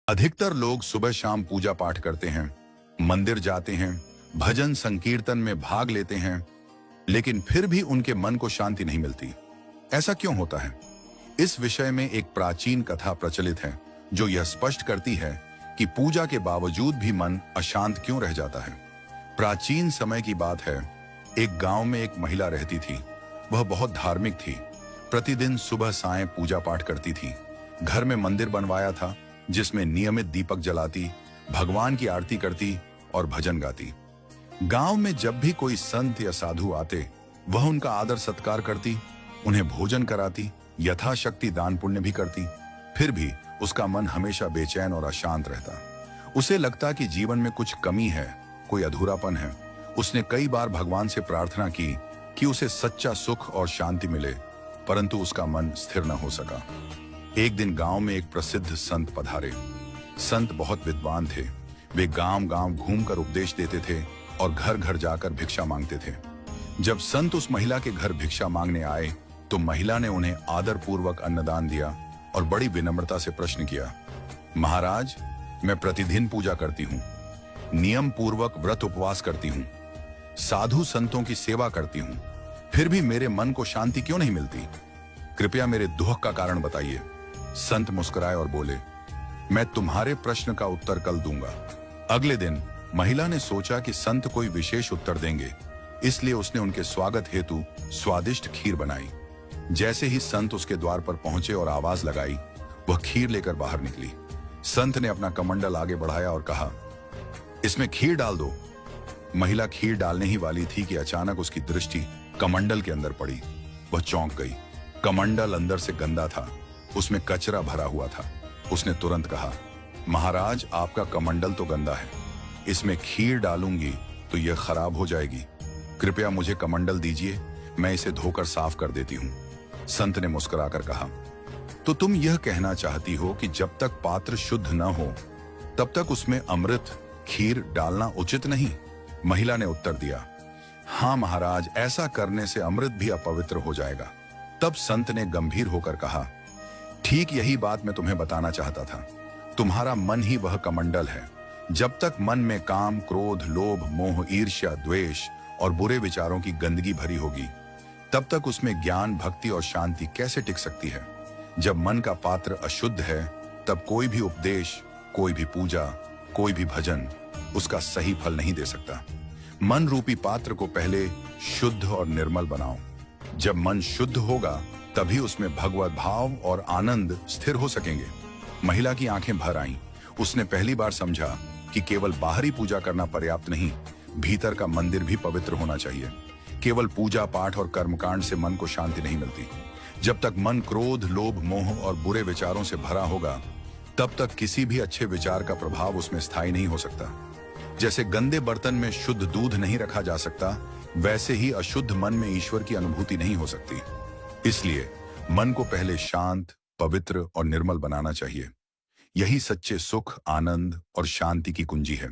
अधिकतर लोग सुबह शाम पूजा पाठ करते हैं, मंदिर जाते हैं, भजन संकीर्तन में भाग लेते हैं, लेकिन फिर भी उनके मन को शांति नहीं मिलती। ऐसा क्यों होता है? इस विषय में एक प्राचीन कथा प्रचलित है जो यह स्पष्ट करती है कि पूजा के बावजूद भी मन अशांत क्यों रह जाता है। प्राचीन समय की बात है। एक गांव में एक महिला रहती थी। वह बहुत धार्मिक थी। प्रतिदिन सुबह सायं पूजा पाठ करती थी। घर में मंदिर बनवाया था जिसमें नियमित दीपक जलाती, भगवान की आरती करती और भजन गाती। गांव में जब भी कोई संत या साधु आते, वह उनका आदर सत्कार करती, उन्हें भोजन कराती, यथाशक्ति दान पुण्य भी करती। फिर भी उसका मन हमेशा बेचैन और अशांत रहता। उसे लगता कि जीवन में कुछ कमी है, कोई अधूरापन है। उसने कई बार भगवान से प्रार्थना की कि उसे सच्चा सुख और शांति मिले, परंतु उसका मन स्थिर न हो सका। एक दिन गांव में एक प्रसिद्ध संत पधारे। संत बहुत विद्वान थे। वे गांव-गांव घूमकर उपदेश देते थे और घर घर जाकर भिक्षा मांगते थे। जब संत उस महिला के घर भिक्षा मांगने आए तो महिला ने उन्हें आदरपूर्वक अन्नदान दिया और बड़ी विनम्रता से प्रश्न किया, महाराज, मैं प्रतिदिन पूजा करती हूँ, नियम पूर्वक व्रत उपवास करती हूँ, साधु संतों की सेवा करती हूँ, फिर भी मेरे मन को शांति क्यों नहीं मिलती? कृपया मेरे दुख का कारण बताइए। संत मुस्कुराए और बोले, मैं तुम्हारे प्रश्न का उत्तर कल दूंगा। अगले दिन महिला ने सोचा कि संत कोई विशेष उत्तर देंगे, इसलिए उसने उनके स्वागत हेतु स्वादिष्ट खीर बनाई। जैसे ही संत उसके द्वार पर पहुंचे और आवाज लगाई, वह खीर लेकर बाहर निकली। संत ने अपना कमंडल आगे बढ़ाया और कहा, इसमें खीर डाल दो। महिला खीर डालने ही वाली थी कि अचानक उसकी दृष्टि कमंडल के अंदर पड़ी। वह चौंक गई। कमंडल अंदर से गंदा था, उसमें कचरा भरा हुआ था। उसने तुरंत कहा, महाराज, आपका कमंडल तो गंदा है, इसमें खीर डालूंगी तो यह खराब हो जाएगी। कृपया मुझे कमंडल दीजिए, मैं इसे धोकर साफ कर देती हूँ। संत ने मुस्कुराकर कहा, तो तुम यह कहना चाहती हो कि जब तक पात्र शुद्ध न हो तब तक उसमें अमृत, खीर डालना उचित नहीं? महिला ने उत्तर दिया, हाँ महाराज, ऐसा करने से अमृत भी अपवित्र हो जाएगा। तब संत ने गंभीर होकर कहा, ठीक यही बात मैं तुम्हें बताना चाहता था। तुम्हारा मन ही वह कमंडल है। जब तक मन में काम, क्रोध, लोभ, मोह, ईर्ष्या, द्वेष और बुरे विचारों की गंदगी भरी होगी, तब तक उसमें ज्ञान, भक्ति और शांति कैसे टिक सकती है? जब मन का पात्र अशुद्ध है, तब कोई भी उपदेश, कोई भी पूजा, कोई भी भजन उसका सही फल नहीं दे सकता। मन रूपी पात्र को पहले शुद्ध और निर्मल बनाओ। जब मन शुद्ध होगा तभी उसमें भगवत भाव और आनंद स्थिर हो सकेंगे। महिला की आंखें भर आईं। उसने पहली बार समझा कि केवल बाहरी पूजा करना पर्याप्त नहीं, भीतर का मंदिर भी पवित्र होना चाहिए। केवल पूजा पाठ और कर्मकांड से मन को शांति नहीं मिलती। जब तक मन क्रोध, लोभ, मोह और बुरे विचारों से भरा होगा, तब तक किसी भी अच्छे विचार का प्रभाव उसमें स्थायी नहीं हो सकता। जैसे गंदे बर्तन में शुद्ध दूध नहीं रखा जा सकता, वैसे ही अशुद्ध मन में ईश्वर की अनुभूति नहीं हो सकती। इसलिए मन को पहले शांत, पवित्र और निर्मल बनाना चाहिए। यही सच्चे सुख, आनंद और शांति की कुंजी है।